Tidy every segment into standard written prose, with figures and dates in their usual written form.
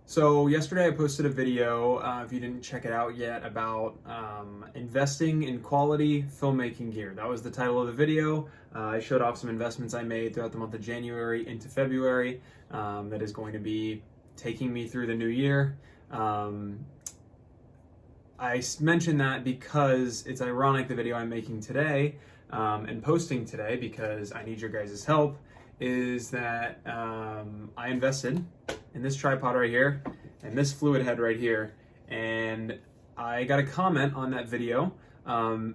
So yesterday I posted a video, if you didn't check it out yet, about investing in quality filmmaking gear. That was the title of the video. I showed off some investments I made throughout the month of January into February that is going to be taking me through the new year. I mentioned that because it's ironic the video I'm making today and posting today, because I need your guys' help, is that I invested in this tripod right here and this fluid head right here, and I got a comment on that video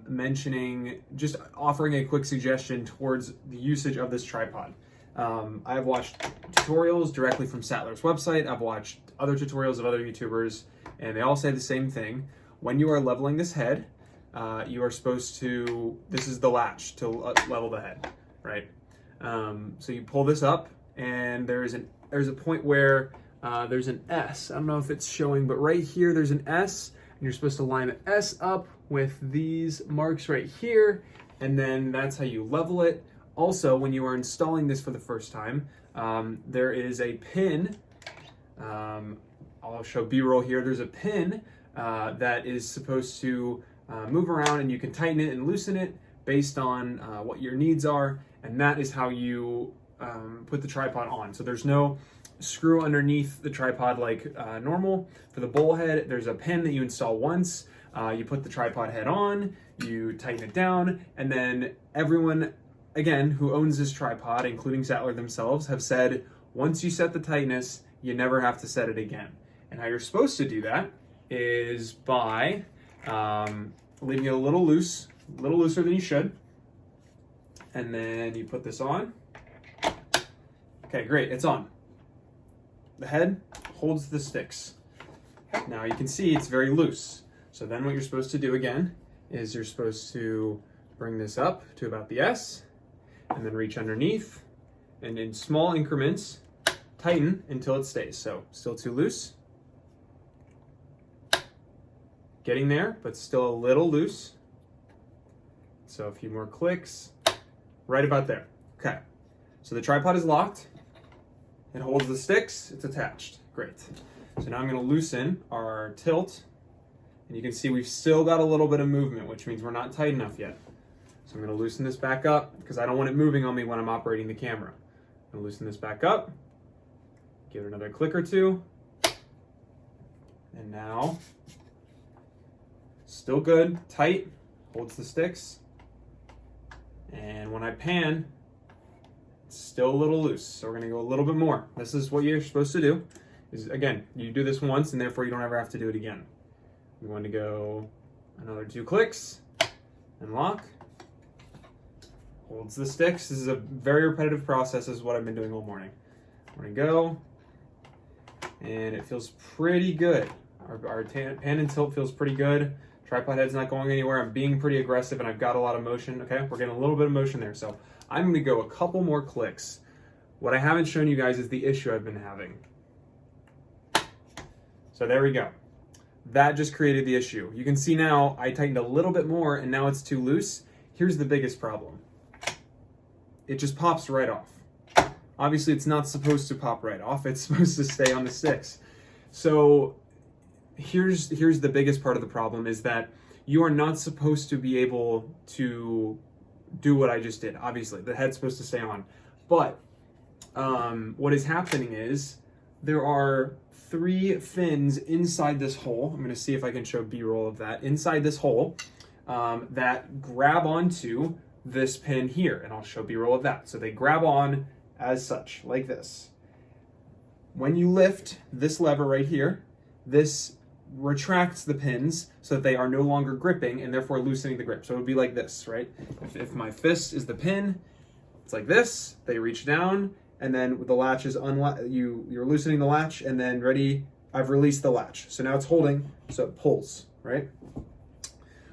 mentioning, just offering a quick suggestion towards the usage of this tripod. I've watched tutorials directly from Sachtler's website. I've watched other tutorials of other YouTubers, and they all say the same thing. When you are leveling this head, you are supposed to, this is the latch to level the head, right? So you pull this up, and there's a point where there's an S. I don't know if it's showing, but right here there's an S, and you're supposed to line the S up with these marks right here, and then that's how you level it. Also, when you are installing this for the first time, there is a pin. I'll show B-roll here. There's a pin that is supposed to move around, and you can tighten it and loosen it based on what your needs are, and that is how you put the tripod on. So there's no screw underneath the tripod like normal. For the bowl head, there's a pin that you install once. You put the tripod head on, you tighten it down, and then everyone, again, who owns this tripod, including Sachtler themselves, have said once you set the tightness, you never have to set it again. And how you're supposed to do that is by leaving it a little loose, a little looser than you should. And then you put this on. Okay, great, it's on. The head holds the sticks. Now you can see it's very loose. So then what you're supposed to do again is you're supposed to bring this up to about the S, and then reach underneath, and in small increments, tighten until it stays. So still too loose. Getting there, but still a little loose. So a few more clicks, right about there. Okay, so the tripod is locked. It holds the sticks, it's attached. Great. So now I'm gonna loosen our tilt, and you can see we've still got a little bit of movement, which means we're not tight enough yet. So I'm gonna loosen this back up because I don't want it moving on me when I'm operating the camera. I'm gonna loosen this back up, give it another click or two, and now, still good, tight, holds the sticks. And when I pan, it's still a little loose. So we're gonna go a little bit more. This is what you're supposed to do. Is, again, you do this once and therefore you don't ever have to do it again. You want to go another 2 clicks and lock. Holds the sticks. This is a very repetitive process. This is what I've been doing all morning. We're gonna go, and it feels pretty good. Our pan and tilt feels pretty good. Tripod head's not going anywhere. I'm being pretty aggressive, and I've got a lot of motion. Okay, we're getting a little bit of motion there. So I'm gonna go a couple more clicks. What I haven't shown you guys is the issue I've been having. So there we go. That just created the issue. You can see now I tightened a little bit more, and now it's too loose. Here's the biggest problem. It just pops right off. Obviously, it's not supposed to pop right off. It's supposed to stay on the sticks. So here's the biggest part of the problem, is that you are not supposed to be able to do what I just did. Obviously, the head's supposed to stay on. But what is happening is there are 3 fins inside this hole. I'm going to see if I can show B-roll of that. Inside this hole that grab onto this pin here, and I'll show B-roll of that. So they grab on as such, like this. When you lift this lever right here, this retracts the pins so that they are no longer gripping and therefore loosening the grip. So it would be like this, right? If my fist is the pin, it's like this. They reach down, and then the latch is you're loosening the latch, and then ready, I've released the latch. So now it's holding, so it pulls, right?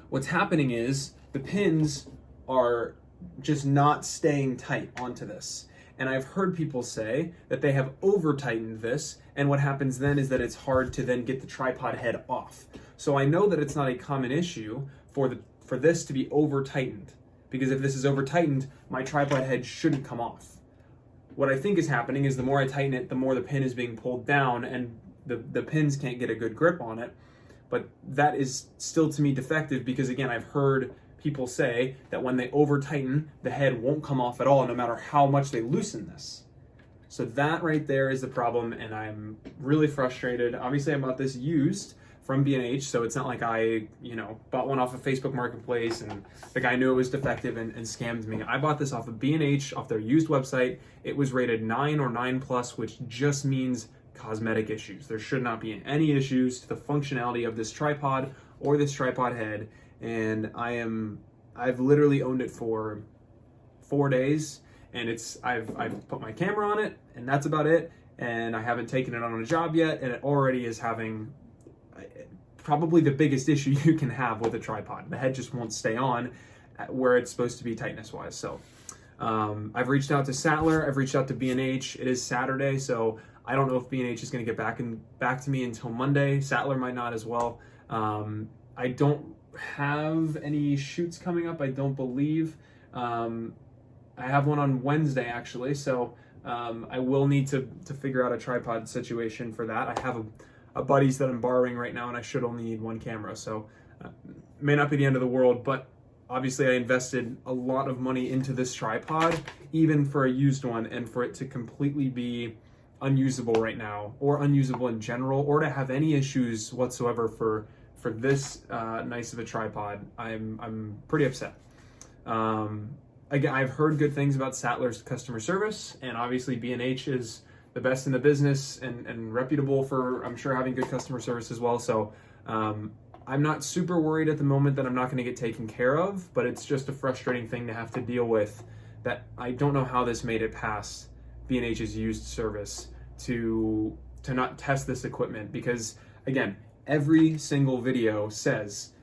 What's happening is the pins are just not staying tight onto this. And I've heard people say that they have over-tightened this, and what happens then is that it's hard to then get the tripod head off. So I know that it's not a common issue for this to be over-tightened, because if this is over-tightened, my tripod head shouldn't come off. What I think is happening is the more I tighten it, the more the pin is being pulled down, and the pins can't get a good grip on it. But that is still to me defective, because again, I've heard people say that when they over tighten, the head won't come off at all, no matter how much they loosen this. So that right there is the problem, and I'm really frustrated. Obviously, I bought this used from B&H, so it's not like I, bought one off of Facebook Marketplace and the guy knew it was defective and scammed me. I bought this off of B&H, off their used website. It was rated 9 or 9+, which just means cosmetic issues. There should not be any issues to the functionality of this tripod or this tripod head, and I've literally owned it for 4 days, and I've put my camera on it, and that's about it, and I haven't taken it on a job yet, and it already is having probably the biggest issue you can have with a tripod. The head just won't stay on where it's supposed to be tightness wise. So I've reached out to Sachtler, I've reached out to B&H. It is Saturday, so I don't know if B&H is going to get back to me until Monday. Sachtler might not as well. I don't have any shoots coming up, I don't believe. I have one on Wednesday actually, so I will need to figure out a tripod situation for that. I have a buddy's that I'm borrowing right now, and I should only need one camera, so may not be the end of the world, but obviously I invested a lot of money into this tripod, even for a used one, and for it to completely be unusable right now, or unusable in general, or to have any issues whatsoever for this nice of a tripod, I'm pretty upset. Again, I've heard good things about Sachtler's customer service, and obviously B&H is the best in the business and reputable for, I'm sure, having good customer service as well. So I'm not super worried at the moment that I'm not going to get taken care of, but it's just a frustrating thing to have to deal with, that I don't know how this made it past B&H's used service to not test this equipment, because again, every single video says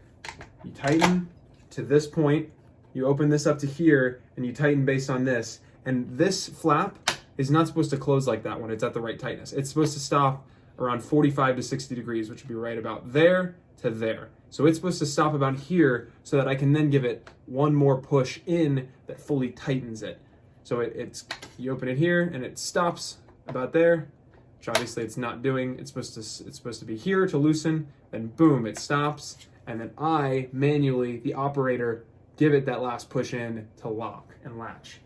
you tighten to this point, you open this up to here, and you tighten based on this, and this flap is not supposed to close like that when it's at the right tightness. It's supposed to stop around 45 to 60 degrees, which would be right about there to there. So it's supposed to stop about here so that I can then give it one more push in that fully tightens it. So you open it here and it stops about there, which obviously it's not doing. It's supposed to be here to loosen, then boom, it stops, and then I manually, the operator, give it that last push in to lock and latch.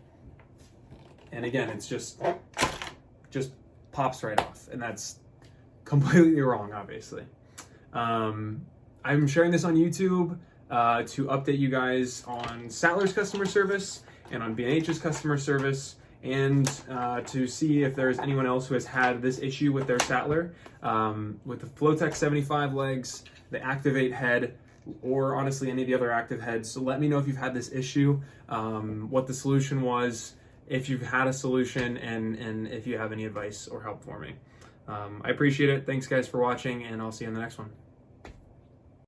And again, it's just pops right off, and that's completely wrong, obviously. I'm sharing this on YouTube to update you guys on Sachtler's customer service and on B&H's customer service, and to see if there's anyone else who has had this issue with their Sachtler, with the Flowtech 75 legs, the Aktiv8 head, or honestly any of the other active heads. So let me know if you've had this issue, what the solution was, if you've had a solution, and if you have any advice or help for me. I appreciate it. Thanks guys for watching, and I'll see you in the next one.